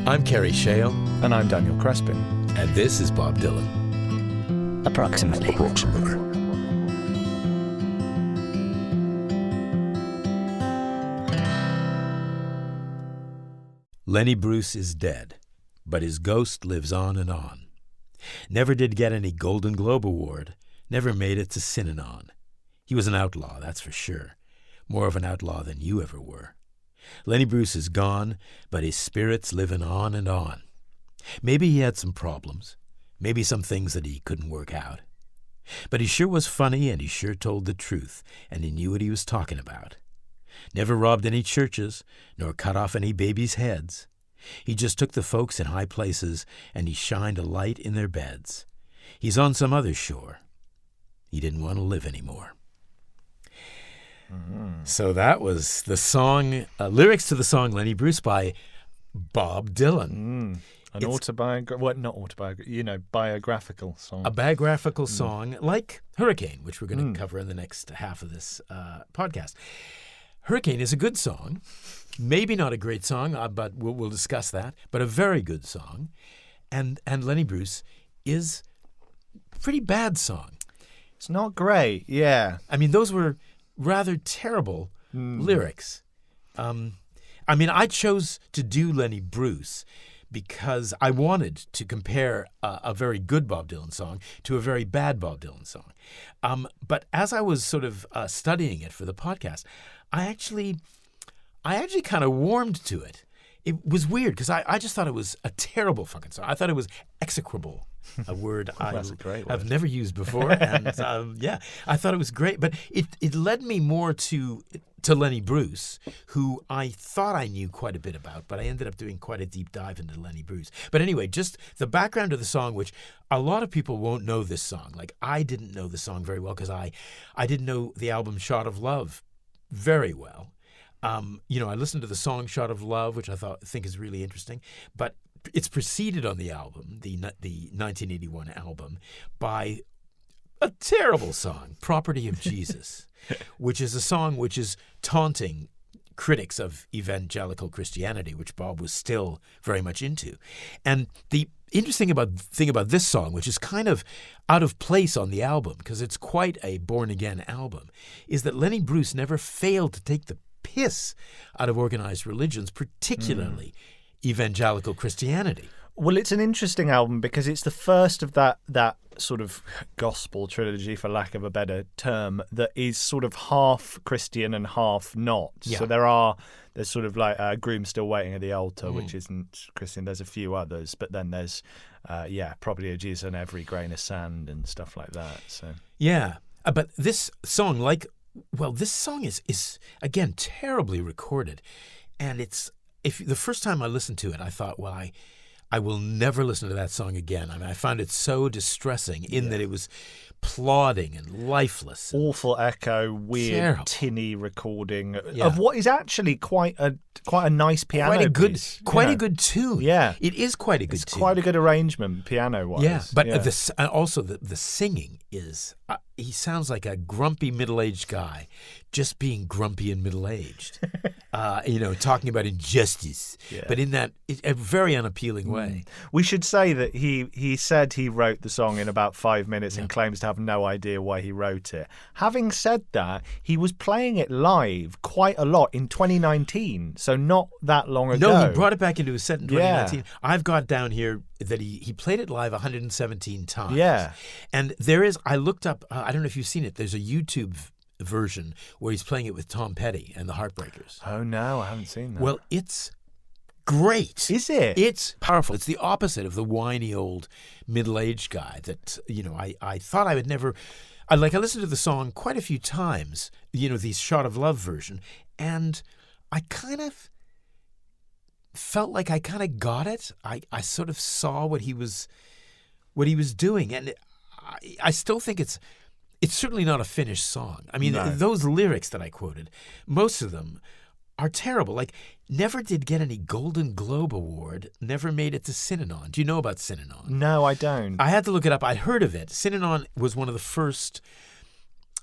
I'm Kerry Shale. And I'm Daniel Crespin. And this is Bob Dylan. Approximately. Lenny Bruce is dead, but his ghost lives on and on. Never did get any Golden Globe Award, never made it to Synanon. He was an outlaw, that's for sure. More of an outlaw than you ever were. Lenny Bruce is gone, but his spirit's living on and on. Maybe he had some problems, maybe some things that he couldn't work out. But he sure was funny, and he sure told the truth, and he knew what he was talking about. Never robbed any churches, nor cut off any babies' heads. He just took the folks in high places, and he shined a light in their beds. He's on some other shore. He didn't want to live anymore. So that was the song, lyrics to the song Lenny Bruce by Bob Dylan. Biographical song. A biographical song like Hurricane, which we're going to cover in the next half of this podcast. Hurricane is a good song. Maybe not a great song, but we'll discuss that. But a very good song. And Lenny Bruce is a pretty bad song. It's not great, yeah. I mean, those were rather terrible lyrics. I chose to do Lenny Bruce because I wanted to compare a very good Bob Dylan song to a very bad Bob Dylan song. But as I was sort of studying it for the podcast, I actually kind of warmed to it. It was weird because I just thought it was a terrible fucking song. I thought it was execrable, a word I've never used before. And I thought it was great. But it led me more to Lenny Bruce, who I thought I knew quite a bit about, but I ended up doing quite a deep dive into Lenny Bruce. But anyway, just the background of the song, which a lot of people won't know this song. Like, I didn't know the song very well because I didn't know the album Shot of Love very well. I listened to the song Shot of Love, which I think is really interesting, but it's preceded on the album, the 1981 album, by a terrible song, Property of Jesus, which is a song which is taunting critics of evangelical Christianity, which Bob was still very much into. And the interesting thing about this song, which is kind of out of place on the album, because it's quite a born-again album, is that Lenny Bruce never failed to take the piss out of organized religions, particularly evangelical Christianity. Well, it's an interesting album because it's the first of that sort of gospel trilogy, for lack of a better term, that is sort of half Christian and half not. Yeah. So there's sort of like Groom Still Waiting at the Altar, which isn't Christian. There's a few others, but then there's Property of Jesus and Every Grain of Sand and stuff like that. So yeah, but this song, this song is again terribly recorded, and the first time I listened to it, I thought, well, I will never listen to that song again. I mean, I found it so distressing in that it was plodding and lifeless. Awful echo, weird, terrible, tinny recording of what is actually quite a nice piano piece. Quite a good tune. Yeah. It is quite a good tune. It's quite a good arrangement, piano-wise. Yeah, but also the singing is, he sounds like a grumpy middle-aged guy just being grumpy and middle-aged, talking about injustice, but in a very unappealing way. We should say that he said he wrote the song in about 5 minutes and claims to have no idea why he wrote it. Having said that, he was playing it live quite a lot in 2019, so not that long ago. No, he brought it back into his set in 2019. I've got down here that he played it live 117 times. Yeah. And I looked up, I don't know if you've seen it, there's a YouTube version where he's playing it with Tom Petty and the Heartbreakers. Oh, no, I haven't seen that. Well, it's great. Is it? It's powerful. It's the opposite of the whiny old middle-aged guy that, I thought I would never... I listened to the song quite a few times, the Shot of Love version, and I kind of felt like I kind of got it. I sort of saw what he was doing, and I still think it's certainly not a finished song. I mean, those lyrics that I quoted, most of them are terrible. Like, never did get any Golden Globe Award, never made it to Synanon. Do you know about Synanon? No, I don't. I had to look it up. I'd heard of it. Synanon was one of the first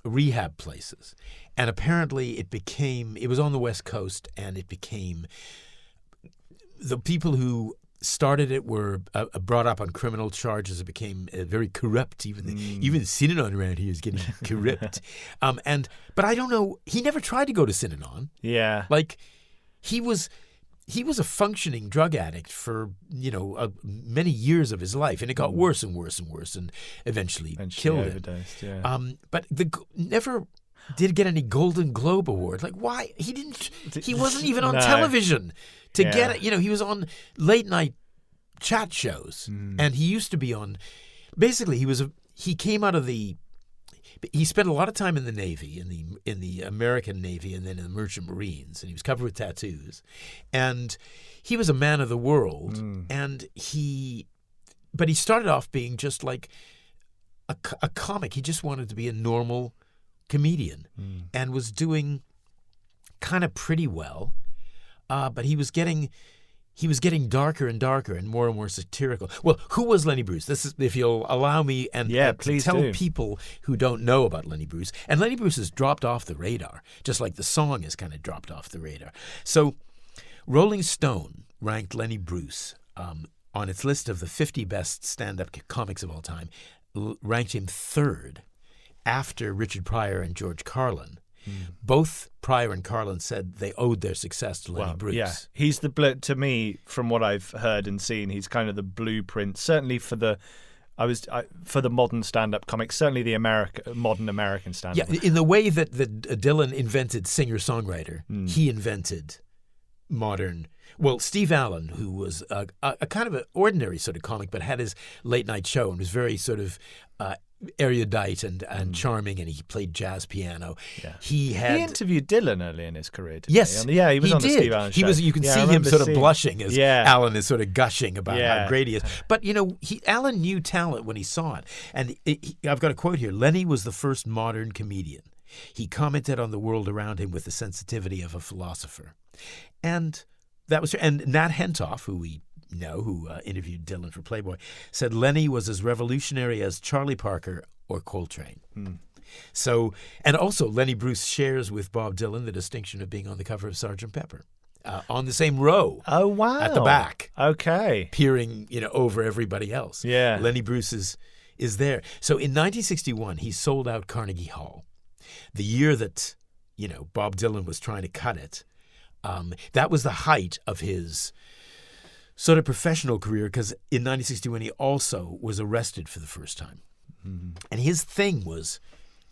rehab places. And apparently it was on the West Coast, and it became, the people who started it were brought up on criminal charges. It became very corrupt. Even Synanon around here is getting corrupt. But I don't know. He never tried to go to Synanon. Yeah. Like he was a functioning drug addict for many years of his life, and it got worse and worse and worse, and eventually killed overdosed, him. Yeah. But never did get any Golden Globe award. Like why he didn't? He wasn't even on television to get it. He was on late night chat shows, and he used to be on. Basically, he came out of the. He spent a lot of time in the Navy, in the American Navy, and then in the Merchant Marines, and he was covered with tattoos. And he was a man of the world, but he started off being just like a comic. He just wanted to be a normal comedian, and was doing kind of pretty well, but he was getting darker and darker and more satirical. Well, who was Lenny Bruce? This is, if you'll allow me, and please tell do. people who don't know about Lenny Bruce. And Lenny Bruce has dropped off the radar, just like the song has kind of dropped off the radar. So Rolling Stone ranked Lenny Bruce on its list of the 50 best stand-up comics of all time, ranked him third after Richard Pryor and George Carlin. Both Pryor and Carlin said they owed their success to Lenny Bruce. Yeah, he's to me, from what I've heard and seen, he's kind of the blueprint, certainly for the modern stand-up comic, certainly the modern American stand-up. Yeah, in the way that Dylan invented singer-songwriter, he invented modern. Well, Steve Allen, who was a kind of an ordinary sort of comic, but had his late-night show and was very sort of erudite and charming, and he played jazz piano. Yeah. He interviewed Dylan early in his career. Yes, he was on the Steve Allen show. You can see him sort of blushing as Allen is sort of gushing about how great he is. But Allen knew talent when he saw it, and I've got a quote here. Lenny was the first modern comedian. He commented on the world around him with the sensitivity of a philosopher, and that was. And Nat Hentoff, who we know, who interviewed Dylan for Playboy, said Lenny was as revolutionary as Charlie Parker or Coltrane. So, and also Lenny Bruce shares with Bob Dylan the distinction of being on the cover of Sgt. Pepper, on the same row. Oh, wow. At the back. Okay. Peering, over everybody else. Yeah. Lenny Bruce is there. So in 1961, he sold out Carnegie Hall. The year that, Bob Dylan was trying to cut it, that was the height of his sort of professional career, because in 1961 he also was arrested for the first time. And his thing was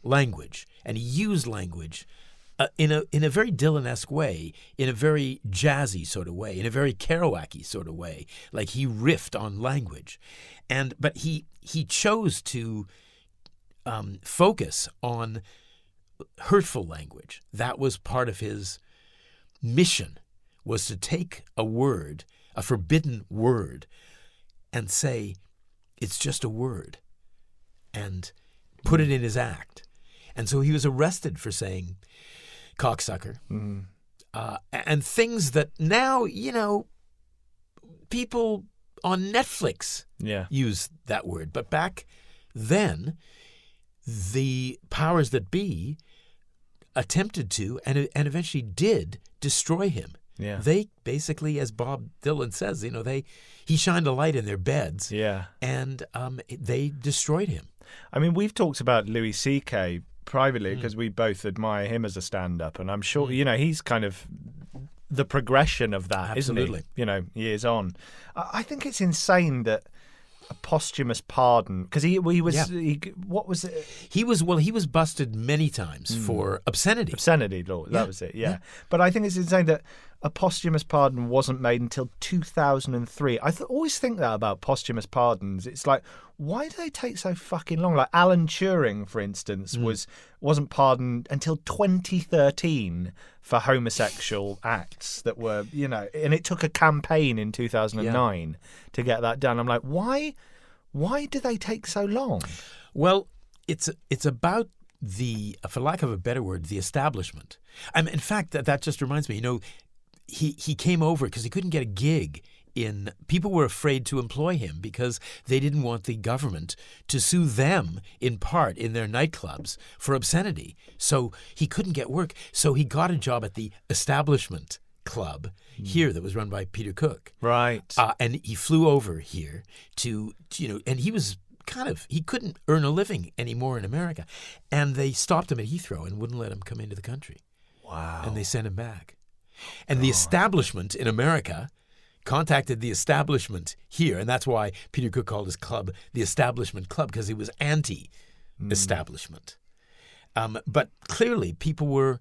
language, and he used language in a very Dylan-esque way, in a very jazzy sort of way, in a very Kerouac-y sort of way. Like he riffed on language, but he chose to focus on hurtful language. That was part of his mission, was to take a word, a forbidden word, and say, it's just a word, and put it in his act. And so he was arrested for saying cocksucker, and things that now, people on Netflix use that word. But back then, the powers that be attempted to, and eventually did, destroy him. Yeah. They basically, as Bob Dylan says, he shined a light in their beds. Yeah. And they destroyed him. I mean, we've talked about Louis C.K. privately because we both admire him as a stand-up, and I'm sure he's kind of the progression of that, Absolutely. isn't he? Years on. I think it's insane that a posthumous pardon, because he was what was it? He was busted many times for obscenity. Obscenity law, that was it. Yeah. But I think it's insane that a posthumous pardon wasn't made until 2003. I always think that about posthumous pardons. It's like, why do they take so fucking long? Like Alan Turing, for instance, wasn't pardoned until 2013 for homosexual acts that were, and it took a campaign in 2009 to get that done. I'm like, why do they take so long? Well, it's about for lack of a better word, the establishment. In fact, that just reminds me, he came over because he couldn't get a gig. People were afraid to employ him because they didn't want the government to sue them in part in their nightclubs for obscenity. So he couldn't get work. So he got a job at the establishment club here that was run by Peter Cook. Right. And he flew over here to and he couldn't earn a living anymore in America. And they stopped him at Heathrow and wouldn't let him come into the country. Wow. And they sent him back. And the establishment in America contacted the establishment here, and that's why Peter Cook called his club the Establishment Club, because he was anti-establishment. But clearly people were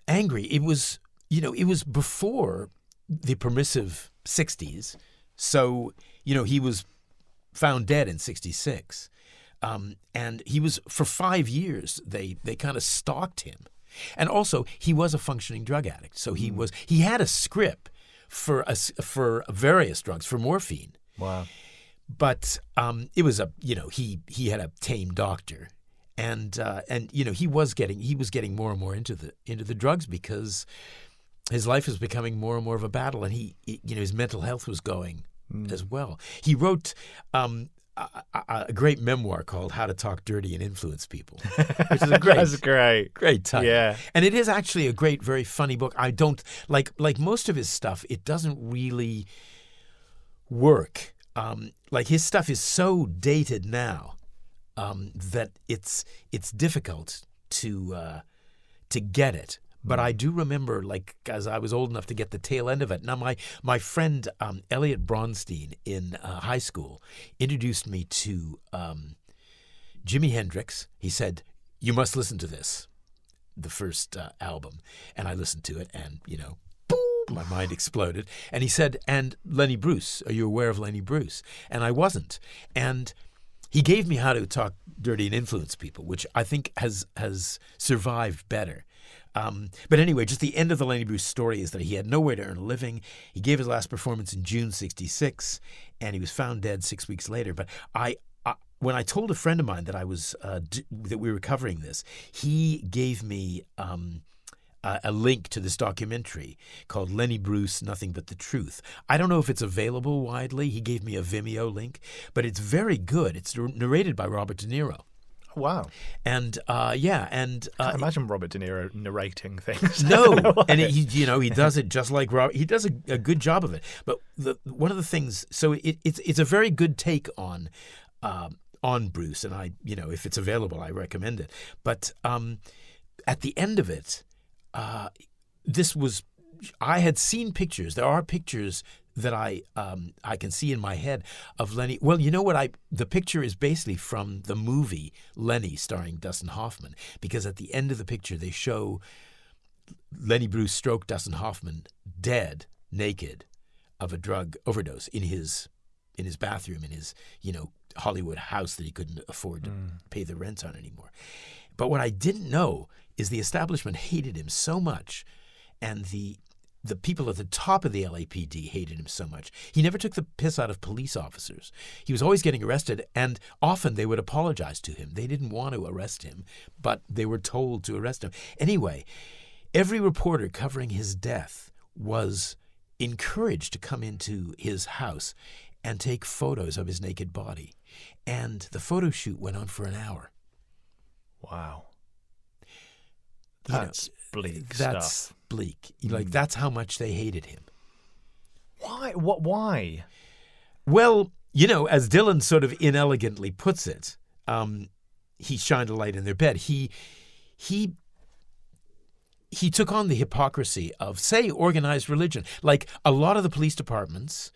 angry. It was before the permissive 60s. So, he was found dead in 66. And he was, for 5 years, they kind of stalked him. And also, he was a functioning drug addict. So he had a script for various drugs, for morphine. Wow. But it was he had a tame doctor. And he was getting more and more into the drugs because his life was becoming more and more of a battle, and his mental health was going as well. He wrote a great memoir called "How to Talk Dirty and Influence People," which is a great title. Yeah, and it is actually a great, very funny book. I don't like most of his stuff. It doesn't really work. Like his stuff is so dated now. That it's difficult to get it. But I do remember, as I was old enough to get the tail end of it. Now, my friend Elliot Bronstein in high school introduced me to Jimi Hendrix. He said, "You must listen to this," the first album. And I listened to it, and, boom, my mind exploded. And he said, "And Lenny Bruce, are you aware of Lenny Bruce?" And I wasn't. And he gave me How to Talk Dirty and Influence People, which I think has survived better. But anyway, just the end of the Lenny Bruce story is that he had nowhere to earn a living. He gave his last performance in June '66, and he was found dead 6 weeks later. But when I told a friend of mine that that we were covering this, he gave me a link to this documentary called Lenny Bruce, Nothing But the Truth. I don't know if it's available widely. He gave me a Vimeo link, but it's very good. It's narrated by Robert De Niro. Wow. And I imagine Robert De Niro narrating things. No, and he does it just like Robert. He does a good job of it. But one of the things, so it's a very good take on Bruce, and if it's available, I recommend it. But at the end of it, I had seen pictures. There are pictures that I can see in my head of Lenny. Well, you know what? The picture is basically from the movie Lenny, starring Dustin Hoffman, because at the end of the picture they show Lenny Bruce stroke Dustin Hoffman dead, naked, of a drug overdose in his bathroom in his Hollywood house that he couldn't afford to pay the rent on anymore. But what I didn't know is the establishment hated him so much, and the people at the top of the LAPD hated him so much. He never took the piss out of police officers. He was always getting arrested, and often they would apologize to him. They didn't want to arrest him, but they were told to arrest him. Anyway, every reporter covering his death was encouraged to come into his house and take photos of his naked body. And the photo shoot went on for an hour. Wow. That's bleak stuff. That's bleak. That's how much they hated him. Why? What? Why? Well, as Dylan sort of inelegantly puts it, he shined a light in their bed. He took on the hypocrisy of, say, organized religion. Like a lot of the police departments,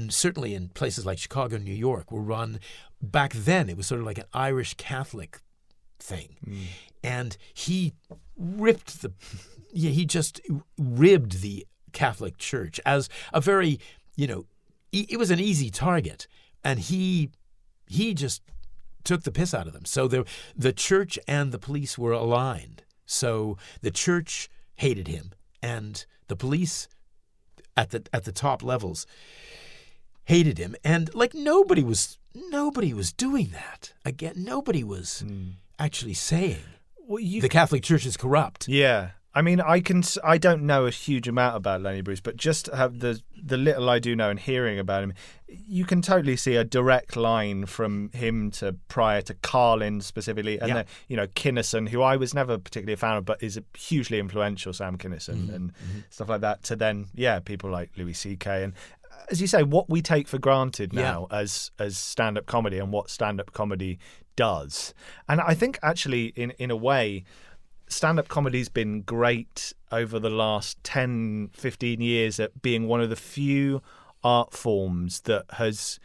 certainly in places like Chicago and New York, were run. Back then, it was sort of like an Irish Catholic thing, and he just ribbed the Catholic Church as a very, it was an easy target, and he just took the piss out of them. So the church and the police were aligned. So the church hated him, and the police at the top levels hated him. And nobody was doing that. Again, nobody was actually saying the Catholic Church is corrupt. Yeah. I mean, I don't know a huge amount about Lenny Bruce, but just have the little I do know and hearing about him, you can totally see a direct line from him to prior to Carlin specifically, and then, Kinison, who I was never particularly a fan of, but is a hugely influential, Sam Kinison and stuff like that. To then, people like Louis C.K. and, as you say, what we take for granted now as stand-up comedy and what stand-up comedy does. And I think actually, in a way, stand-up comedy's been great over the last 10, 15 years at being one of the few art forms that has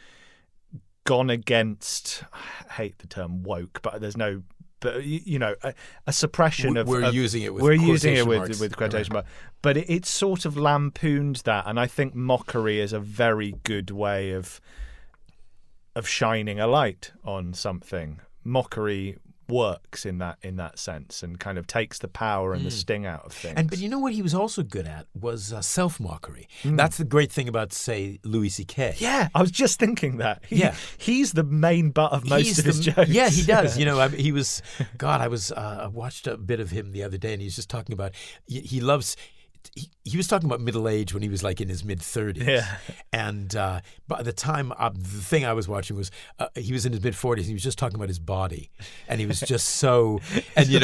gone against, I hate the term woke, but there's no, but a suppression of. We're using it with quotation marks, but it's sort of lampooned that, and I think mockery is a very good way of shining a light on something. Mockery works in that sense and kind of takes the power and the sting out of things. But you know what he was also good at was self-mockery. That's the great thing about, say, Louis C.K. Yeah, I was just thinking that. He's the main butt of most of his jokes. Yeah, he does. He was. God, I watched a bit of him the other day, and he was just talking about he loves. He was talking about middle age when he was like in his mid-30s. Yeah. And by the time, the thing I was watching was he was in his mid-40s and he was just talking about his body. And he was just so, and he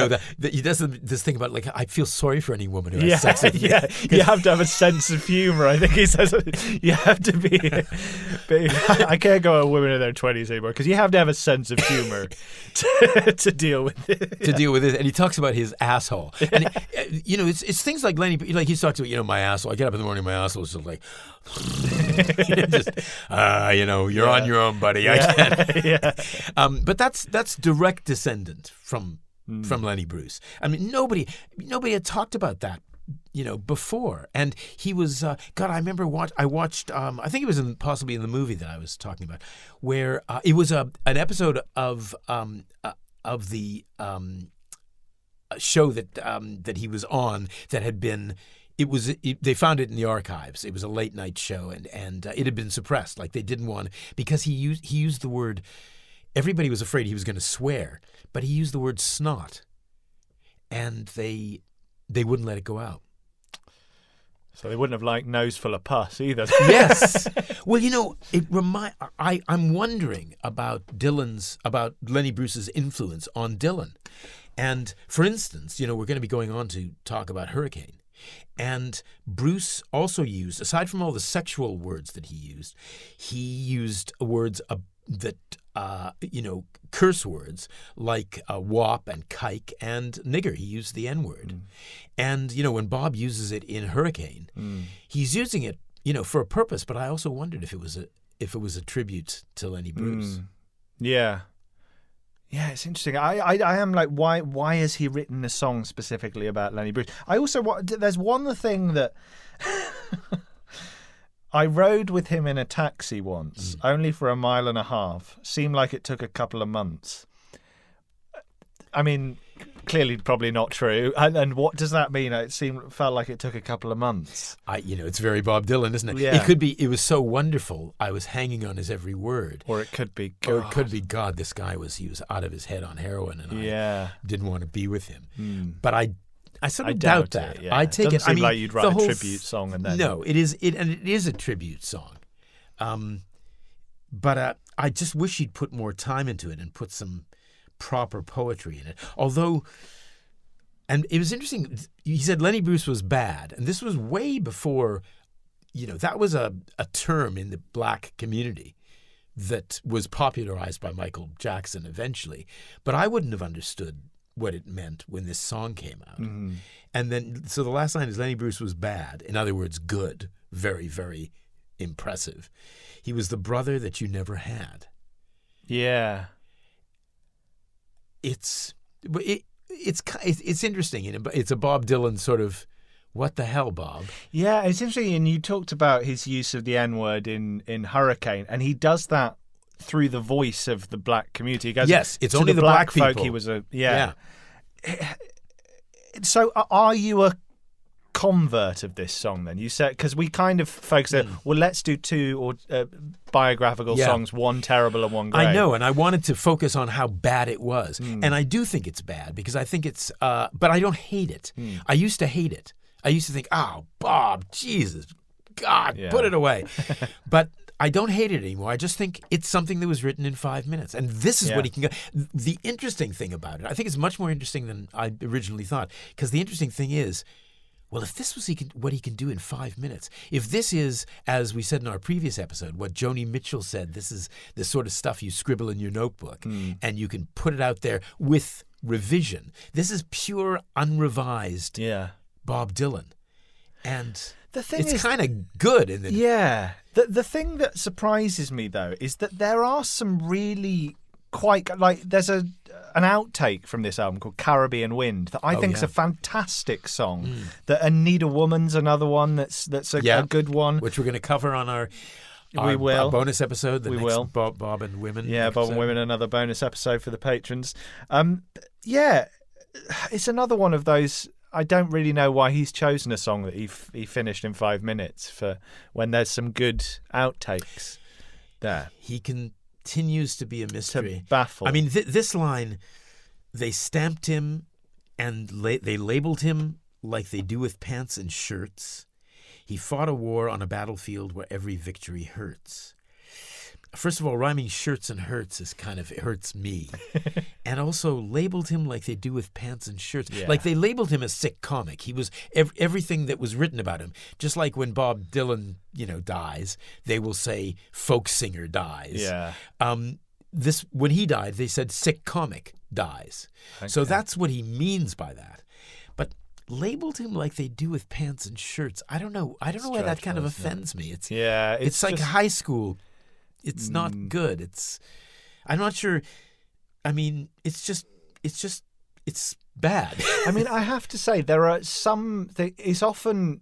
does this thing about, like, I feel sorry for any woman who has sex with me. Yeah, you have to have a sense of humor. I think he says you have to be, I can't go at women in their 20s anymore because you have to have a sense of humor to deal with it. To deal with it. And he talks about his asshole. And, it's things like Lenny, like he talks about, my asshole. I get up in the morning, my asshole is just like, you're on your own, buddy. I can't. But that's direct descendant from Lenny Bruce. I mean, nobody had talked about that, before. And he was, I remember I watched, I think it was possibly in the movie that I was talking about, where it was an episode of the show that he was on that had been. They found it in the archives. It was a late night show, and it had been suppressed. Like, they didn't want, because he used the word. Everybody was afraid he was going to swear, but he used the word snot, and they wouldn't let it go out. So they wouldn't have liked Nose Full of Pus either. Yes. Well, I'm wondering about Lenny Bruce's influence on Dylan, and for instance, we're going to be going on to talk about Hurricane. And Bruce also used, aside from all the sexual words that he used words that, curse words like wop and kike and nigger. He used the N-word. And, when Bob uses it in Hurricane, he's using it, for a purpose. But I also wondered if it was a tribute to Lenny Bruce. Yeah. Yeah, it's interesting. I am like, why has he written a song specifically about Lenny Bruce? I also, there's one thing that I rode with him in a taxi once, only for 1.5 miles. Seemed like it took a couple of months. I mean, clearly probably not true. And what does that mean? It felt like it took a couple of months. It's very Bob Dylan, isn't it? Yeah. It was so wonderful. I was hanging on his every word. Or it could be God. Or it could be God. This guy was out of his head on heroin, and I didn't want to be with him. But I sort of doubt that. Yeah. I take it. Seem like you'd write a tribute song and then. No, it is a tribute song. But I just wish he'd put more time into it and put some proper poetry in it. Although, and it was interesting, he said Lenny Bruce was bad, and this was way before, that was a term in the black community that was popularized by Michael Jackson eventually, but I wouldn't have understood what it meant when this song came out. And then, so the last line is Lenny Bruce was bad, in other words, good, very, very impressive. He was the brother that you never had. Yeah. It's interesting. It's a Bob Dylan sort of, what the hell, Bob? Yeah, it's interesting. And you talked about his use of the N-word in Hurricane, and he does that through the voice of the black community. He goes, yes, it's only the black folk people. He was So, are you a convert of this song then? You said, because we kind of focus well, let's do two biographical songs, one terrible and one great. I know, and I wanted to focus on how bad it was. And I do think it's bad because I think it's, but I don't hate it. I used to hate it. I used to think, oh, Bob, Jesus, God, put it away. But I don't hate it anymore. I just think it's something that was written in 5 minutes. And this is what he can go. The interesting thing about it, I think it's much more interesting than I originally thought. Because the interesting thing is, well, if this was what he can do in 5 minutes, if this is, as we said in our previous episode, what Joni Mitchell said, this is the sort of stuff you scribble in your notebook and you can put it out there with revision. This is pure, unrevised Bob Dylan. And the thing it's kind of good. In the thing that surprises me, though, is that there are some really quite... Like, there's an outtake from this album called Caribbean Wind that I think is a fantastic song. And Need a Woman's another one that's a good one. Which we're going to cover on our bonus episode. We will. Bob and Women. Yeah, Bob and Women, another bonus episode for the patrons. It's another one of those... I don't really know why he's chosen a song that he finished in 5 minutes for when there's some good outtakes there. He continues to be a mystery. To baffle. I mean, this line, they stamped him and they labeled him like they do with pants and shirts. He fought a war on a battlefield where every victory hurts. First of all, rhyming shirts and hurts is kind of, it hurts me. And also labeled him like they do with pants and shirts. Yeah. Like they labeled him a sick comic. He was everything that was written about him. Just like when Bob Dylan, dies, they will say folk singer dies. Yeah. When he died, they said sick comic dies. Okay. So that's what he means by that. But labeled him like they do with pants and shirts. I don't know why that kind of offends me. It's like high school. It's not good. I'm not sure. I mean, it's bad. I mean, I have to say there are it's often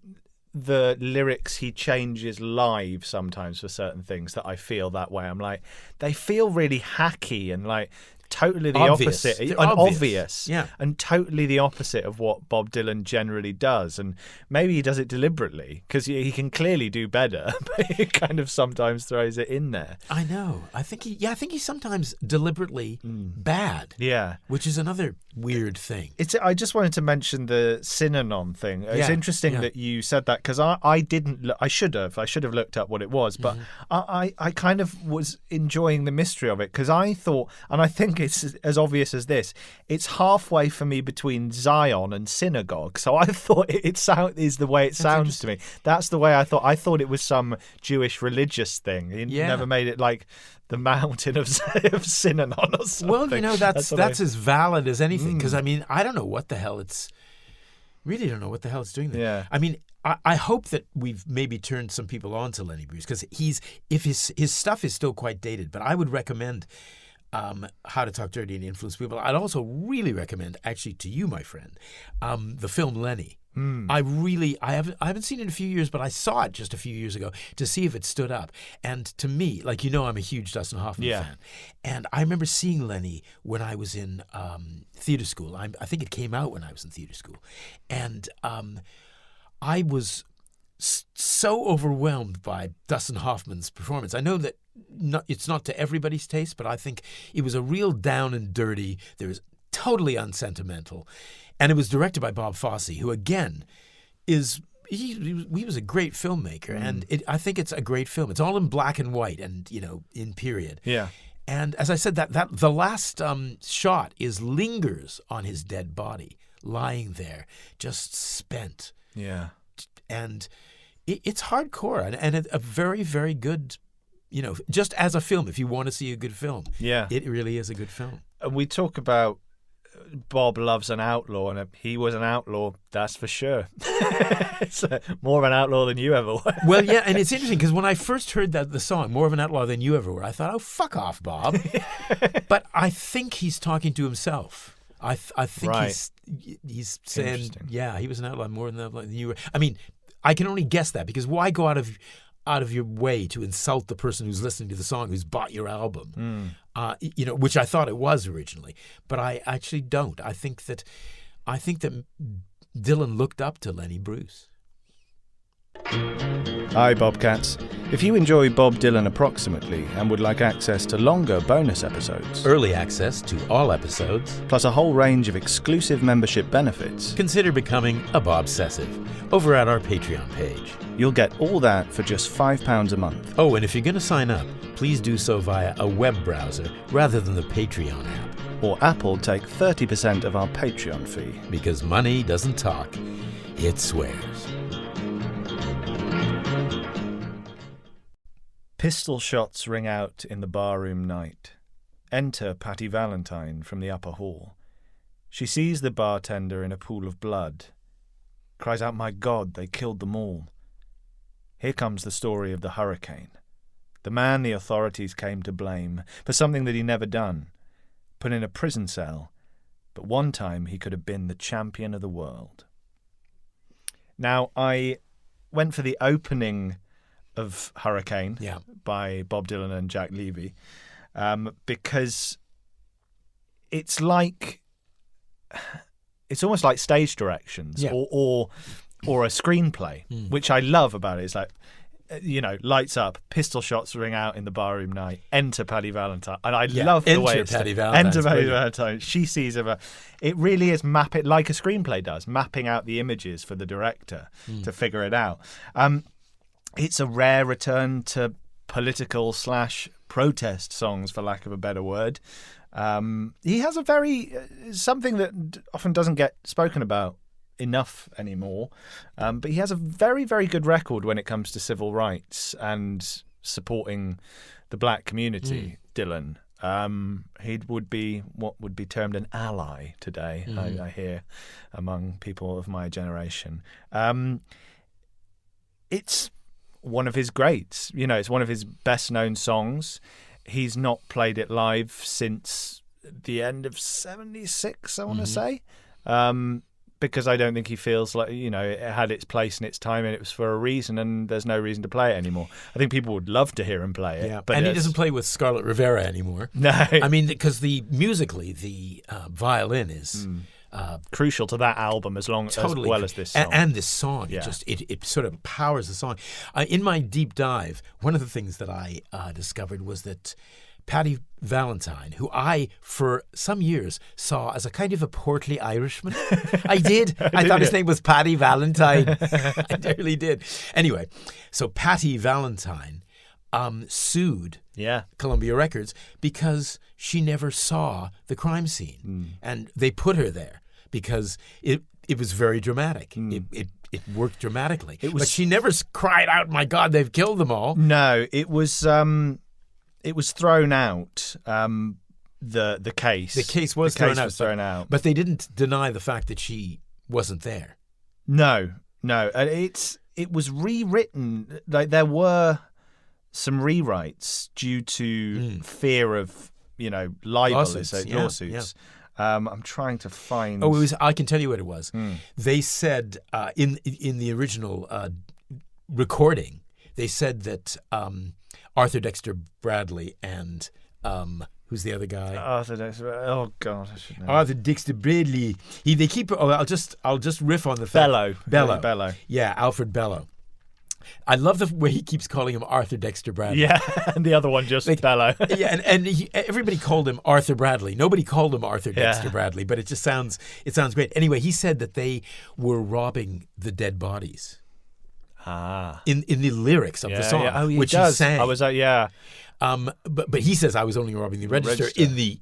the lyrics he changes live sometimes for certain things that I feel that way. I'm like, they feel really hacky and like totally the opposite. They're and obvious. Yeah. And totally the opposite of what Bob Dylan generally does. And maybe he does it deliberately because he can clearly do better, but he kind of sometimes throws it in there. I know. I think he's sometimes deliberately bad. Yeah. Which is another weird thing. I just wanted to mention the synonym thing. It's interesting that you said that because I didn't. I should have looked up what it was, but I kind of was enjoying the mystery of it because I thought, and I think it's as obvious as this. It's halfway for me between Zion and synagogue. So I thought it is the way it sounds to me. That's the way I thought. I thought it was some Jewish religious thing. He never made it like the mountain of Synanon or something. Well, that's as valid as anything. Because I mean, I don't know what the hell it's doing there. Yeah. I mean, I hope that we've maybe turned some people on to Lenny Bruce because his stuff is still quite dated. But I would recommend How to Talk Dirty and Influence People. I'd also really recommend, actually, to you, my friend, the film Lenny. I haven't seen it in a few years, but I saw it just a few years ago to see if it stood up. And to me, I'm a huge Dustin Hoffman fan. And I remember seeing Lenny when I was in theater school. I think it came out when I was in theater school. And I was so overwhelmed by Dustin Hoffman's performance. I know that it's not to everybody's taste, but I think it was a real down and dirty. There was totally unsentimental. And it was directed by Bob Fosse, who again he was a great filmmaker, and I think it's a great film. It's all in black and white, and in period. Yeah. And as I said, that the last shot lingers on his dead body, lying there, just spent. Yeah. And it's hardcore and a very, very good. Just as a film, if you want to see a good film, it really is a good film. And we talk about Bob loves an outlaw, and he was an outlaw, that's for sure. It's more of an outlaw than you ever were. Well, yeah, and it's interesting because when I first heard the song, More of an Outlaw Than You Ever Were, I thought, oh, fuck off, Bob. But I think he's talking to himself. I think he's saying, he was an outlaw more than you were. I mean, I can only guess that because why go out of your way to insult the person who's listening to the song, who's bought your album, which I thought it was originally, but I actually don't. I think that Dylan looked up to Lenny Bruce. Hi, Bobcats. If you enjoy Bob Dylan approximately and would like access to longer bonus episodes, Early access to all episodes, plus a whole range of exclusive membership benefits, consider becoming a Bobsessive over at our Patreon page. you'll get all that for just £5 a month. Oh, and if you're going to sign up, please do so via a web browser rather than the Patreon app. Or Apple take 30% of our Patreon fee. Because money doesn't talk, it swears. Pistol shots ring out in the barroom night. Enter Patty Valentine from the upper hall. She sees the bartender in a pool of blood. Cries out, "My God, they killed them all." Here comes the story of the hurricane. The man the authorities came to blame for something that he never done. Put in a prison cell, but one time he could have been the champion of the world. Now, I went for the opening of Hurricane by Bob Dylan and Jack Levy because it's almost like stage directions or a screenplay, which I love about it. It's like, lights up, pistol shots ring out in the barroom night, enter Patty Valentine. And I love the way it's Patty Valentine. Enter Patty Valentine. She sees her. It really is it like a screenplay does, mapping out the images for the director to figure it out. It's a rare return to political/protest songs, for lack of a better word. He has something that often doesn't get spoken about enough anymore, but he has a very, very good record when it comes to civil rights and supporting the black community. Dylan, he would be what would be termed an ally today, I hear, among people of my generation. It's one of his greats. It's one of his best known songs. He's not played it live since the end of 76, I want to say, because I don't think he feels like, it had its place and its time and it was for a reason, and there's no reason to play it anymore. I think people would love to hear him play it. Yeah, but he doesn't play with Scarlett Rivera anymore. No. I mean, because musically, the violin is... crucial to that album as well as this song. And this song. It sort of powers the song. In my deep dive, one of the things that I discovered was that Patty Valentine, who I, for some years, saw as a kind of a portly Irishman. I did. I thought his name was Patty Valentine. I really did. Anyway, so Patty Valentine sued Columbia Records because she never saw the crime scene. And they put her there because it was very dramatic. It worked dramatically. But she never cried out, "My God, they've killed them all." No, it was thrown out. The case. The case was thrown out. But they didn't deny the fact that she wasn't there. No. It was rewritten. Like, there were some rewrites due to fear of libel, lawsuits. Yeah. I'm trying to find. I can tell you what it was. They said in the original recording, they said that Arthur Dexter Bradley and who's the other guy? Arthur Dexter. Oh God, I should know. Arthur Dexter Bradley. They keep. I'll just riff on the fact. Bello. Yeah, Alfred Bello. I love the way he keeps calling him Arthur Dexter Bradley. Yeah, and the other one just Bello. Yeah, and everybody called him Arthur Bradley. Nobody called him Arthur Dexter Bradley, but it sounds great. Anyway, he said that they were robbing the dead bodies. In the lyrics of the song, which he sang. I was but he says I was only robbing the register in the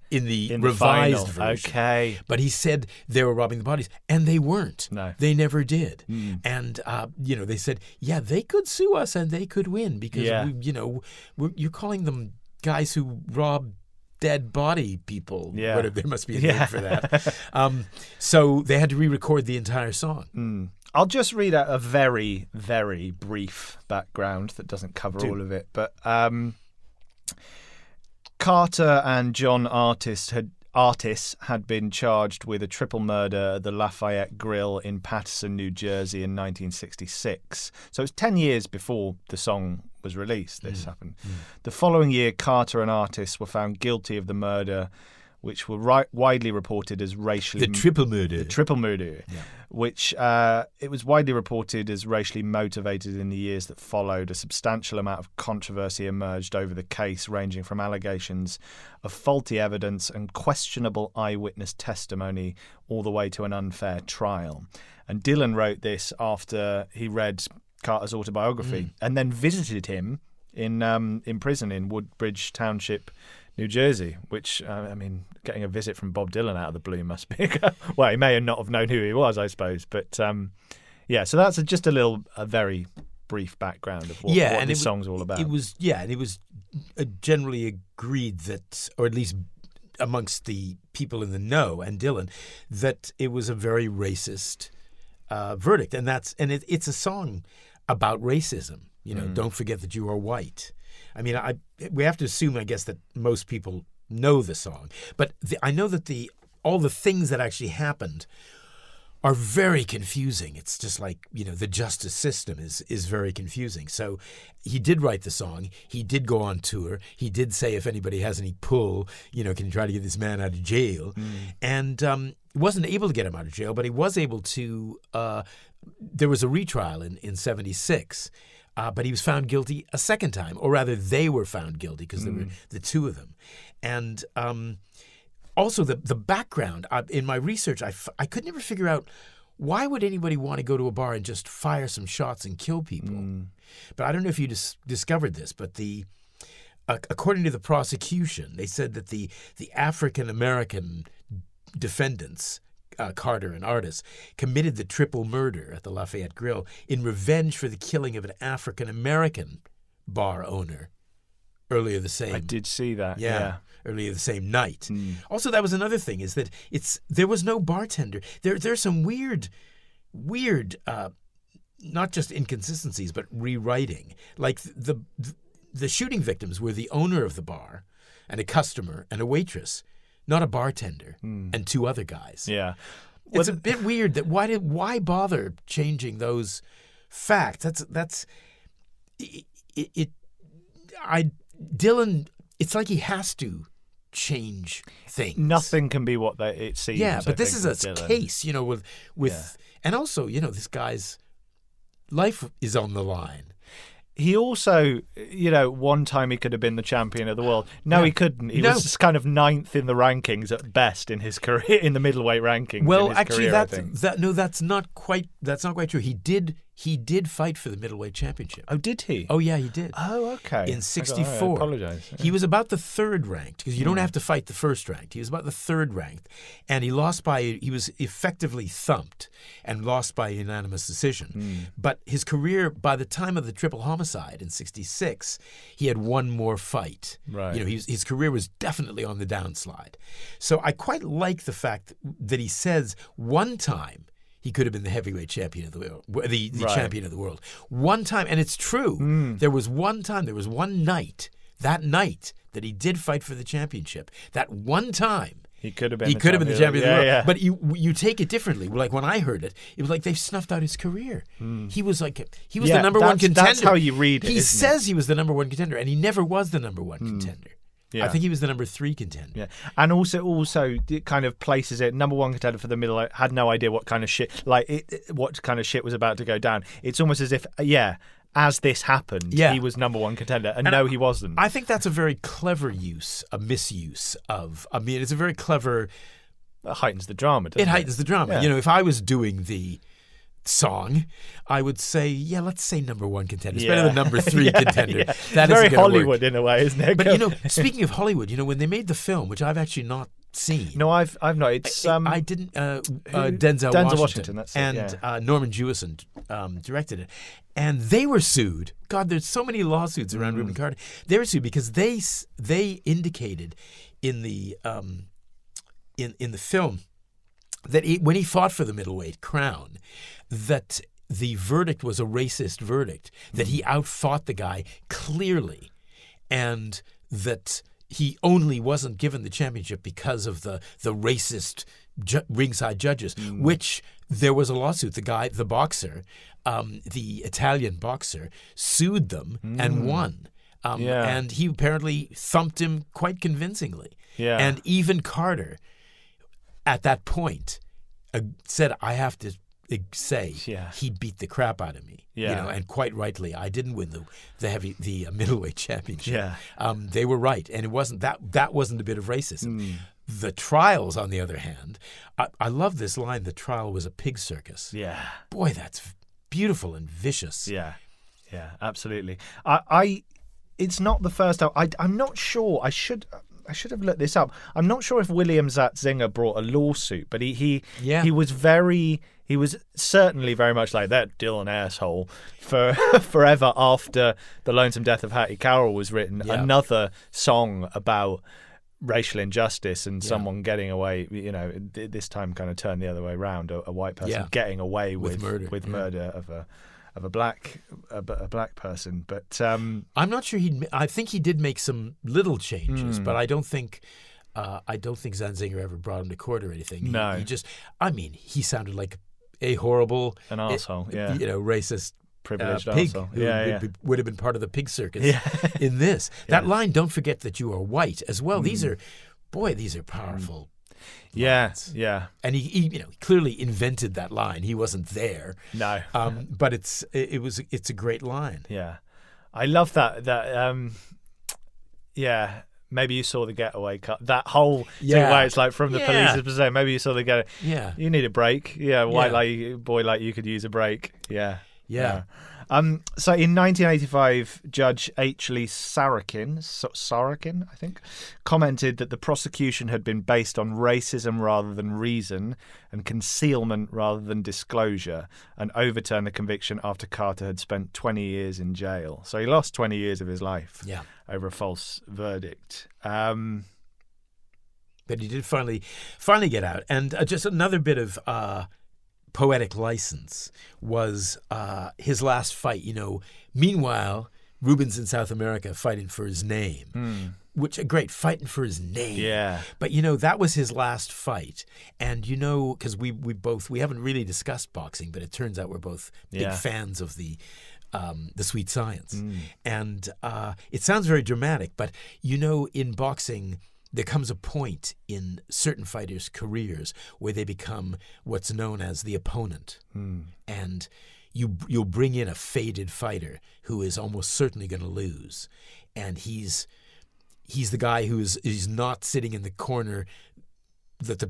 revised version. Okay. But he said they were robbing the bodies, and they weren't. No, they never did. And they said, they could sue us and they could win because you're calling them guys who rob dead body people. Yeah, there must be a name for that. So they had to re-record the entire song. I'll just read out a very, very brief background that doesn't cover all of it. But Carter and John Artis had been charged with a triple murder at the Lafayette Grill in Paterson, New Jersey in 1966. So it's 10 years before the song was released. This happened. The following year, Carter and Artis were found guilty of the murder which were widely reported as racially... The triple murder. The triple murder, which it was widely reported as racially motivated in the years that followed. A substantial amount of controversy emerged over the case, ranging from allegations of faulty evidence and questionable eyewitness testimony all the way to an unfair trial. And Dylan wrote this after he read Carter's autobiography and then visited him in prison in Woodbridge Township, New Jersey, which, getting a visit from Bob Dylan out of the blue must be... well, he may not have known who he was, I suppose. But, so that's just a very brief background of what this song's all about. It was generally agreed that, or at least amongst the people in the know and Dylan, that it was a very racist verdict. And it's a song about racism. Don't forget that you are white. I mean, we have to assume, I guess, that most people know the song. But I know that all the things that actually happened are very confusing. It's just like, the justice system is very confusing. So he did write the song. He did go on tour. He did say, if anybody has any pull, can you try to get this man out of jail? And wasn't able to get him out of jail, but he was able to... there was a retrial in 76. But he was found guilty a second time, or rather they were found guilty because there were the two of them. And also the background, in my research, I could never figure out why would anybody want to go to a bar and just fire some shots and kill people. But I don't know if you discovered this, but according to the prosecution, they said that the African-American defendants, Carter and Artis, committed the triple murder at the Lafayette Grill in revenge for the killing of an African-American bar owner earlier the same... I did see that, yeah. Earlier the same night. Also, that was another thing, is that there was no bartender. There's some weird, not just inconsistencies, but rewriting. Like the shooting victims were the owner of the bar and a customer and a waitress, not a bartender and two other guys. Yeah. It's a bit weird that why bother changing those facts? Dylan, it's like he has to change things. Nothing can be what it seems. Yeah, but this is a case, with and also, this guy's life is on the line. He also, one time he could have been the champion of the world. No, he couldn't. He was kind of 9th in the rankings at best in his career, in the middleweight rankings. Well, actually, that's not quite true. He did fight for the middleweight championship. Oh, did he? Oh, yeah, he did. Oh, okay. In 64. I apologize. He was about the third ranked, because you don't have to fight the first ranked. He was about the third ranked. And he was effectively thumped and lost by unanimous decision. But his career, by the time of the triple homicide in 66, he had one more fight. Right. His career was definitely on the downslide. So I quite like the fact that he says one time he could have been the heavyweight champion of the world, the champion of the world. One time, and it's true. There was one time, there was one night, that he did fight for the championship. That one time, he could have been the champion of the world. Yeah. But you take it differently. Like when I heard it, it was like they've snuffed out his career. He was the number one contender. That's how you read it. He says he was the number one contender, and he never was the number one contender. Yeah. I think he was the number 3 contender. Yeah, and also it kind of places it number 1 contender for the middle. Had no idea what kind of shit was about to go down. It's almost as if as this happened, he was number 1 contender, and no, he wasn't. I think that's a very clever misuse of. I mean, it's a very clever. It heightens the drama. It heightens the drama. Yeah. If I was doing the song, I would say, let's say number 1 contender. It's better than number 3 contender. Yeah. That is very Hollywood work. In a way, isn't it? But speaking of Hollywood, when they made the film, which I've actually not seen. No, I've not. It's I didn't. Denzel Washington. That's it, and Norman Jewison directed it, and they were sued. God, there's so many lawsuits around Rubin Carter. They were sued because they indicated in the film that when he fought for the middleweight crown, that the verdict was a racist verdict, that he outfought the guy clearly, and that he only wasn't given the championship because of the racist ringside judges, which there was a lawsuit. The boxer, the Italian boxer, sued them and won. And he apparently thumped him quite convincingly. Yeah. And even Carter, at that point, said, I have to say he beat the crap out of me. Yeah. And quite rightly, I didn't win the middleweight championship. Yeah. They were right, and it wasn't that wasn't a bit of racism. The trials, on the other hand, I love this line. The trial was a pig circus. Yeah. Boy, that's beautiful and vicious. Yeah. Yeah. Absolutely. It's not the first time. I'm not sure. I should have looked this up. I'm not sure if William Zatzinger brought a lawsuit, but he was certainly very much like that Dylan asshole for forever after The Lonesome Death of Hattie Carroll was written. Yeah. Another song about racial injustice and someone getting away, this time kind of turned the other way around, a white person getting away with murder of a black person. But I'm not sure I think he did make some little changes, but I don't think Zanzinger ever brought him to court or anything. No. He sounded like a horrible, an arsehole, racist, privileged pig arsehole. who would have been part of the pig circus in this. That line, don't forget that you are white as well. These are powerful lines. Yeah. And he clearly invented that line. He wasn't there. No. But it's a great line. Yeah. I love that maybe you saw the getaway cut. That whole thing where it's like from the police's perspective. Maybe you saw the getaway. Yeah. You need a break. Yeah. Boy like you could use a break. Yeah. Yeah. So in 1985, Judge H. Lee Sorokin, I think, commented that the prosecution had been based on racism rather than reason and concealment rather than disclosure, and overturned the conviction after Carter had spent 20 years in jail. So he lost 20 years of his life over a false verdict. But he did finally get out. And just another bit of poetic license was his last fight. Meanwhile, Rubin's in South America fighting for his name, which fighting for his name. Yeah. But that was his last fight, and because we haven't really discussed boxing, but it turns out we're both big fans of the Sweet Science, and it sounds very dramatic, but in boxing, there comes a point in certain fighters' careers where they become what's known as the opponent. And you'll bring in a faded fighter who is almost certainly going to lose. And he's the guy who's not sitting in the corner that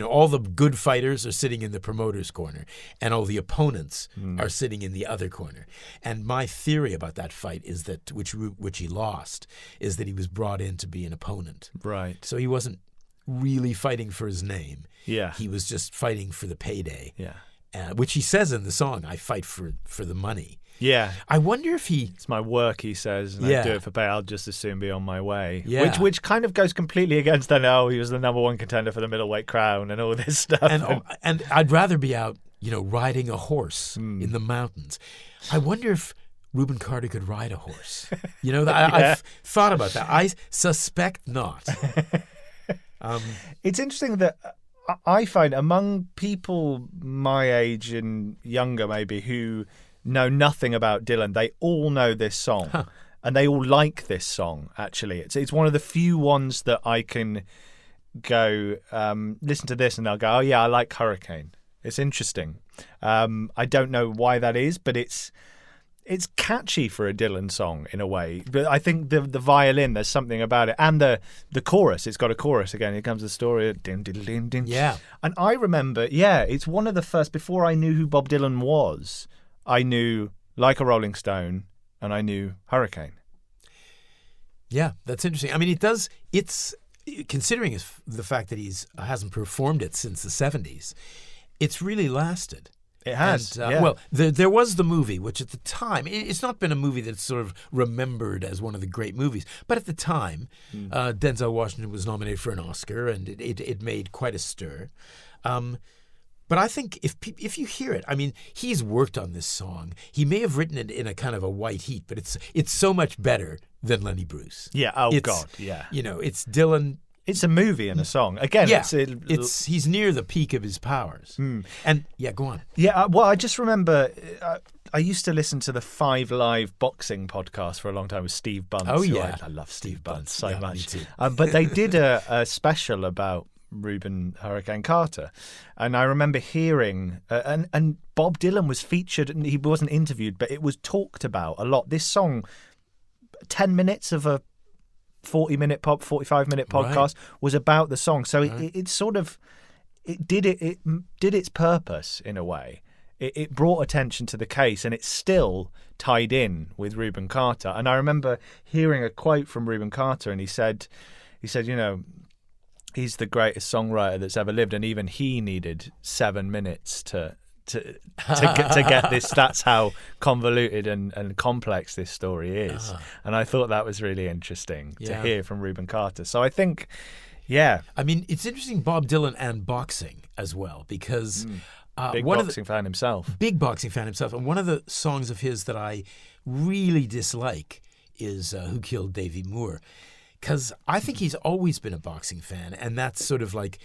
all the good fighters are sitting in the promoter's corner, and all the opponents are sitting in the other corner. And my theory about that fight is that, which he lost, is that he was brought in to be an opponent. Right. So he wasn't really fighting for his name. Yeah. He was just fighting for the payday. Yeah. Which he says in the song, I fight for the money. Yeah. I wonder if it's my work, he says, and I do it for pay. I'll just as soon be on my way. Yeah. Which kind of goes completely against he was the number one contender for the middleweight crown and all this stuff. And I'd rather be out, riding a horse in the mountains. I wonder if Rubin Carter could ride a horse. I've thought about that. I suspect not. It's interesting that I find among people my age and younger maybe who know nothing about Dylan, they all know this song. And they all like this song, actually. It's one of the few ones that I can go, listen to this and they'll go, oh yeah, I like Hurricane. It's interesting. I don't know why that is, but it's catchy for a Dylan song in a way. But I think the violin, there's something about it. And the chorus, it's got a chorus again. Here comes the story. Din, din, din, din. Yeah. And I remember, it's one of the first, before I knew who Bob Dylan was, I knew Like a Rolling Stone and I knew Hurricane. Yeah, that's interesting. I mean, it's considering the fact that he hasn't performed it since the 70s, it's really lasted. It has. And, well, there was the movie, which at the time, it's not been a movie that's sort of remembered as one of the great movies, but at the time, Denzel Washington was nominated for an Oscar, and it made quite a stir. But I think if you hear it, I mean, he's worked on this song. He may have written it in a kind of a white heat, but it's so much better than Lenny Bruce. Yeah. Oh, God. Yeah. It's Dylan. It's a movie and a song. Again, he's near the peak of his powers. And go on. Yeah. Well, I just remember I used to listen to the 5 Live boxing podcast for a long time with Steve Bunce. Oh, yeah. I love Steve Bunce so yeah, much. me too. But they did a special about Rubin Hurricane Carter, and I remember hearing and Bob Dylan was featured, and he wasn't interviewed, but it was talked about a lot. This song, 10 minutes of a 45-minute podcast was about the song, so it sort of it did its purpose in a way. It brought attention to the case, and it's still tied in with Rubin Carter. And I remember hearing a quote from Rubin Carter, and he said, you know, he's the greatest songwriter that's ever lived, and even he needed 7 minutes to get this. That's how convoluted and complex this story is. And I thought that was really interesting to hear from Rubin Carter. So I think, I mean, it's interesting, Bob Dylan and boxing as well, because big boxing fan himself. And one of the songs of his that I really dislike is Who Killed Davy Moore, because I think he's always been a boxing fan, and that's sort of like,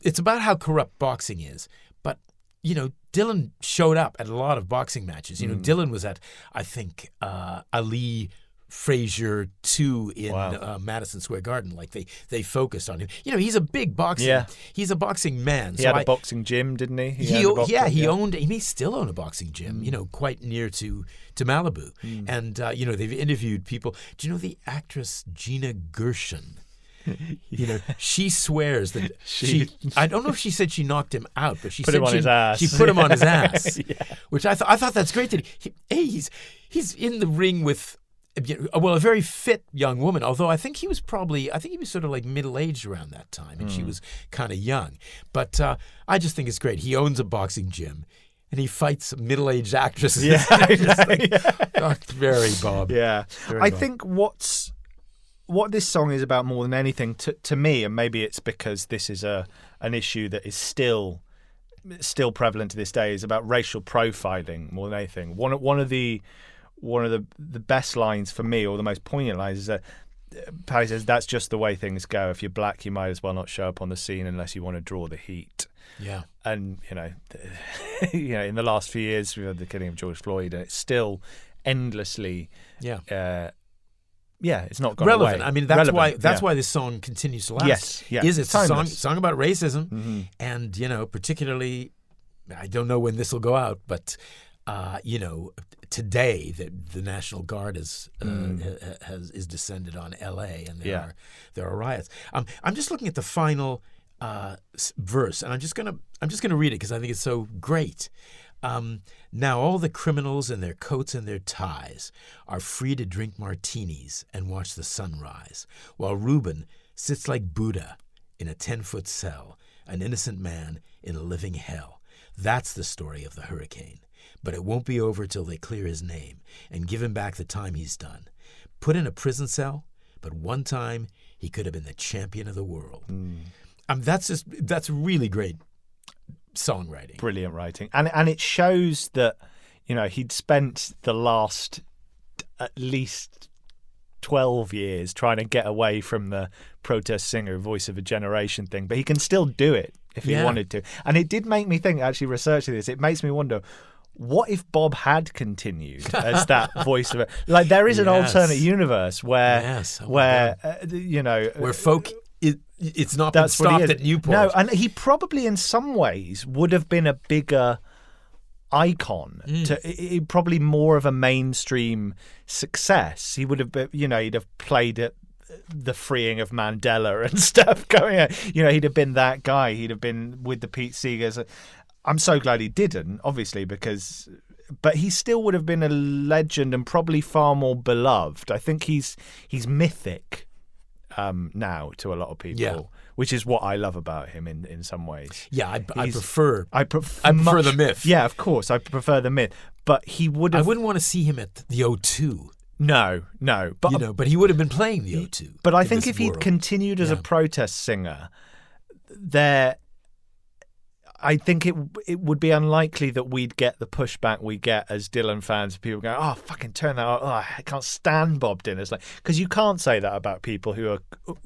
it's about how corrupt boxing is. But, you know, Dylan showed up at a lot of boxing matches. You know, Dylan was at, I think, Ali Frazier 2 in Madison Square Garden. Like, they focused on him. You know, he's a big boxing. Yeah. He's a boxing man. He had a boxing gym, didn't he? He may still own a boxing gym, you know, quite near to Malibu. And, you know, they've interviewed people. Do you know the actress Gina Gershon? You know, she swears that I don't know if she said she knocked him out, but she put said him on his ass. She put him on his ass, which I thought that's great. That he's in the ring with, well, a very fit young woman. Although I think he was sort of like middle-aged around that time, and she was kind of young. But I just think it's great. He owns a boxing gym, and he fights middle-aged actresses. Yeah, very Bob. Yeah, very Bob. Think what this song is about more than anything to me, and maybe it's because this is an issue that is still prevalent to this day, is about racial profiling more than anything. One of the best lines for me, or the most poignant lines, is that Paddy says, "That's just the way things go. If you're black, you might as well not show up on the scene unless you want to draw the heat." Yeah, and you know, in the last few years we've had the killing of George Floyd, and it's still endlessly it's not gone relevant. away. I mean, that's why this song continues to last. Yes, it's a song about racism, and you know, particularly, I don't know when this will go out, but you know, today the National Guard is descended on L.A. and there are riots. I'm just looking at the final verse, and I'm just gonna read it because I think it's so great. Now all the criminals in their coats and their ties are free to drink martinis and watch the sun rise, while Rubin sits like Buddha in a 10-foot cell, an innocent man in a living hell. That's the story of the hurricane. But it won't be over till they clear his name and give him back the time he's done. Put in a prison cell, but one time he could have been the champion of the world. That's really great songwriting. Brilliant writing. And it shows that, you know, he'd spent the last at least 12 years trying to get away from the protest singer, voice of a generation thing, but he can still do it if he wanted to. And it did make me think, actually researching this, it makes me wonder, what if Bob had continued as that voice of it? Like, there is an alternate universe where you know, where folk it's not been stopped at Newport. No, and he probably in some ways would have been a bigger icon, probably more of a mainstream success. He would have been, you know, he'd have played at the freeing of Mandela and stuff going on. You know, he'd have been that guy. He'd have been with the Pete Seegers. I'm so glad he didn't, obviously, but he still would have been a legend and probably far more beloved. I think he's mythic now to a lot of people, which is what I love about him in some ways. Yeah, I prefer the myth. Yeah, of course, I prefer the myth. But he would have... I wouldn't want to see him at the O2. No, but you know, but he would have been playing the O2. But I think if he'd continued as a protest singer, I think it would be unlikely that we'd get the pushback we get as Dylan fans. People go, "Oh, fucking turn that off. Oh, I can't stand Bob Dylan." It's like, because you can't say that about people who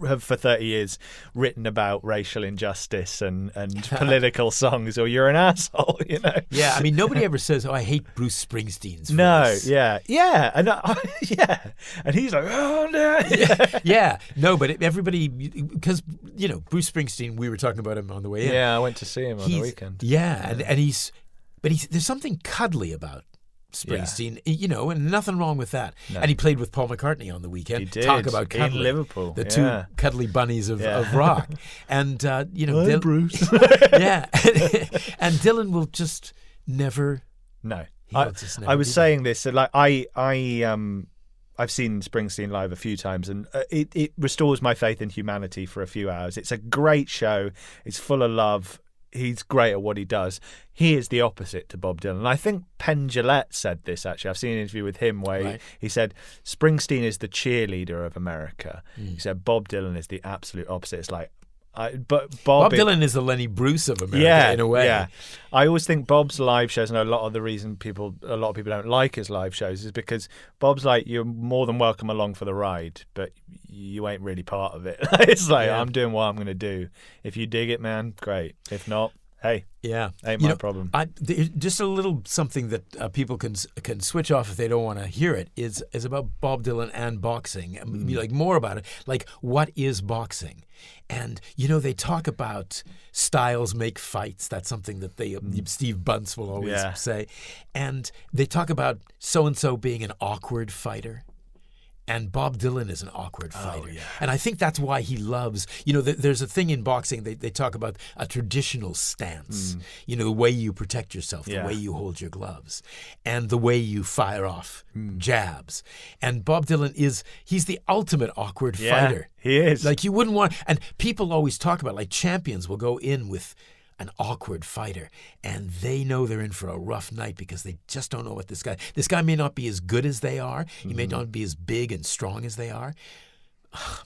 have for 30 years written about racial injustice and political songs, or you're an asshole, you know? Yeah, I mean, nobody ever says, "Oh, I hate Bruce Springsteen's voice." No, yeah, and and he's like, "Oh no," yeah, no, but everybody, because Bruce Springsteen, we were talking about him on the way in. Yeah, I went to see him on the weekend. Yeah, and he's there's something cuddly about Springsteen, and nothing wrong with that. No. And he played with Paul McCartney on the weekend. He did. Talk about cuddly. In Liverpool. The two cuddly bunnies of rock. And, Hi, Bruce. Yeah. And Dylan will just never... No. I was saying this, like, I've seen Springsteen live a few times, and it restores my faith in humanity for a few hours. It's a great show. It's full of love. He's great at what he does. He is the opposite to Bob Dylan. And I think Penn Jillette said this, actually. I've seen an interview with him where he said, Springsteen is the cheerleader of America. He said, Bob Dylan is the absolute opposite. It's like, but Bob Dylan is the Lenny Bruce of America, in a way. Yeah, I always think Bob's live shows, and a lot of the reason a lot of people don't like his live shows is because Bob's like, you're more than welcome along for the ride, but you ain't really part of it. It's like, I'm doing what I'm going to do. If you dig it, man, great. If not, hey, ain't my problem. Just a little something that people can switch off if they don't want to hear it is about Bob Dylan and boxing. Like more about it. Like, what is boxing? And they talk about styles make fights. That's something that Steve Bunce will always say. And they talk about so and so being an awkward fighter. And Bob Dylan is an awkward fighter. Oh, yeah. And I think that's why he loves, there's a thing in boxing, they talk about a traditional stance, the way you protect yourself, the way you hold your gloves, and the way you fire off jabs. And Bob Dylan he's the ultimate awkward fighter. He is. Like, you wouldn't want, and people always talk about, like, champions will go in with an awkward fighter, and they know they're in for a rough night because they just don't know what this guy may not be as good as they are. He may not be as big and strong as they are,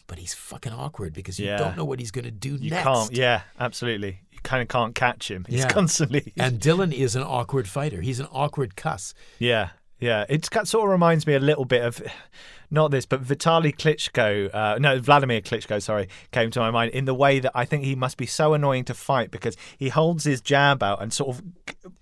but he's fucking awkward because you don't know what he's going to do next. You can't, absolutely. You kind of can't catch him. He's constantly... And Dylan is an awkward fighter. He's an awkward cuss. Yeah. It sort of reminds me a little bit of... Not this, but Vladimir Klitschko, came to my mind in the way that I think he must be so annoying to fight because he holds his jab out and sort of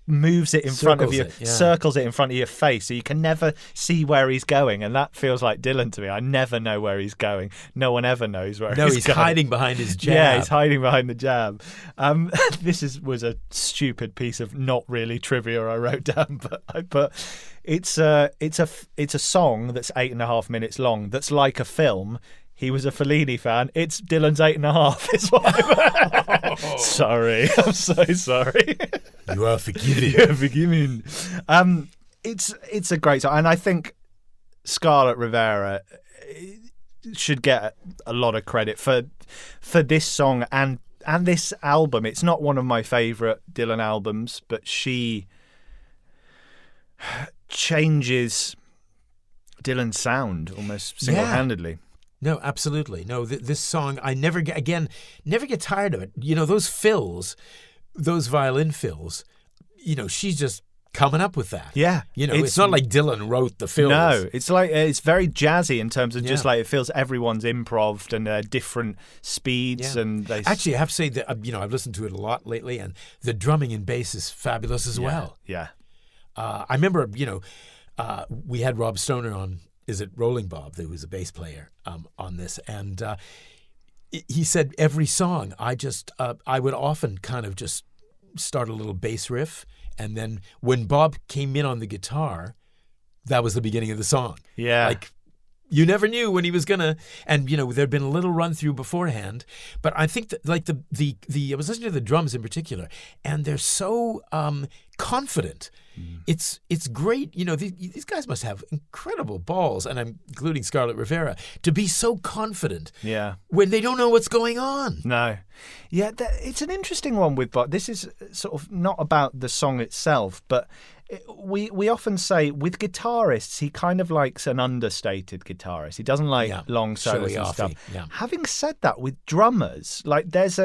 moves it in front of you, circles it in front of your face, so you can never see where he's going. And that feels like Dylan to me. I never know where he's going. No one ever knows where he's going. No, he's hiding behind his jab. Yeah, he's hiding behind the jab. This was a stupid piece of not really trivia I wrote down, but it's a song that's 8.5 minutes long. That's like a film. He was a Fellini fan. It's Dylan's 8.5. Is what I'm... Sorry, I'm so sorry. You are forgiven. You're forgiven. It's a great song, and I think Scarlett Rivera should get a lot of credit for this song and this album. It's not one of my favourite Dylan albums, but she changes Dylan's sound almost single-handedly. No, absolutely. No, this song, I never get tired of it. Those fills, those violin fills, she's just coming up with that. Yeah. It's not like Dylan wrote the fills. No, it's like, it's very jazzy in terms of just like, it feels everyone's improv'd and different speeds. Yeah. And they... Actually, I have to say that, I've listened to it a lot lately, and the drumming and bass is fabulous as well. Yeah. I remember, we had Rob Stoner on, is it Rolling Bob, who was a bass player on this, and he said every song, I would often kind of just start a little bass riff, and then when Bob came in on the guitar, that was the beginning of the song. Yeah. Like, you never knew when he was gonna, and there'd been a little run through beforehand, but I think that, like, I was listening to the drums in particular, and they're so confident. It's great. These guys must have incredible balls, and I'm including Scarlett Rivera, to be so confident. Yeah. When they don't know what's going on. No. Yeah, it's an interesting one with Bob. This is sort of not about the song itself, but we often say with guitarists, he kind of likes an understated guitarist. He doesn't like long solos and stuff. Yeah. Having said that, with drummers, like there's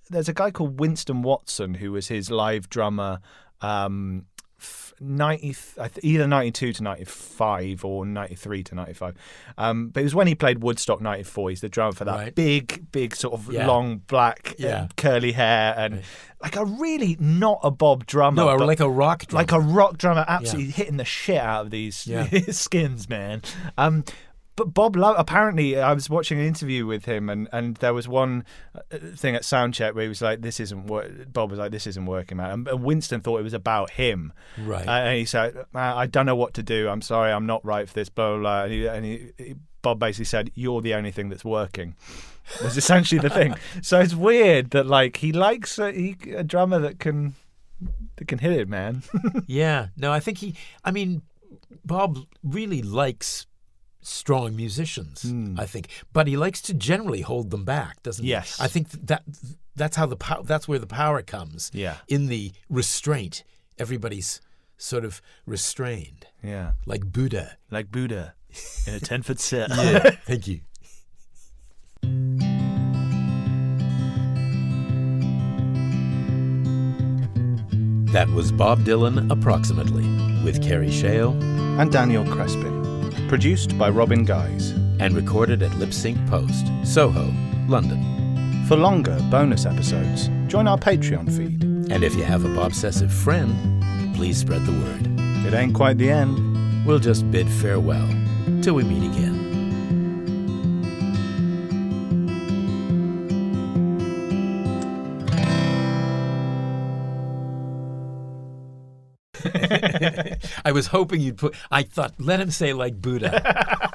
there's a guy called Winston Watson who was his live drummer. either 92 to 95 or 93 to 95. But it was when he played Woodstock 94. He's the drummer for that big sort of long black curly hair and like a really not a Bob drummer. No, like a rock drummer. Like a rock drummer, absolutely hitting the shit out of these skins, man. But Bob, apparently, I was watching an interview with him, and there was one thing at soundcheck where he was like, "This isn't what." Bob was like, "This isn't working, man." And Winston thought it was about him, right? And he said, "I don't know what to do. I'm sorry, I'm not right for this." Blah blah. And Bob basically said, "You're the only thing that's working." Was essentially the thing. So it's weird that like he likes a drummer that can hit it, man. Yeah. No, I think Bob really likes strong musicians, I think, but he likes to generally hold them back, doesn't he? Yes. I think that's how that's where the power comes. Yeah. In the restraint, everybody's sort of restrained. Yeah. Like Buddha. In a 10-foot set. Yeah. Thank you. That was Bob Dylan Approximately with Kerry Shale and Daniel Crespin. Produced by Robin Guise. And recorded at Lipsync Post, Soho, London. For longer bonus episodes, join our Patreon feed. And if you have a Bobsessive friend, please spread the word. It ain't quite the end. We'll just bid farewell till we meet again. I was hoping you'd I thought, let him say like Buddha.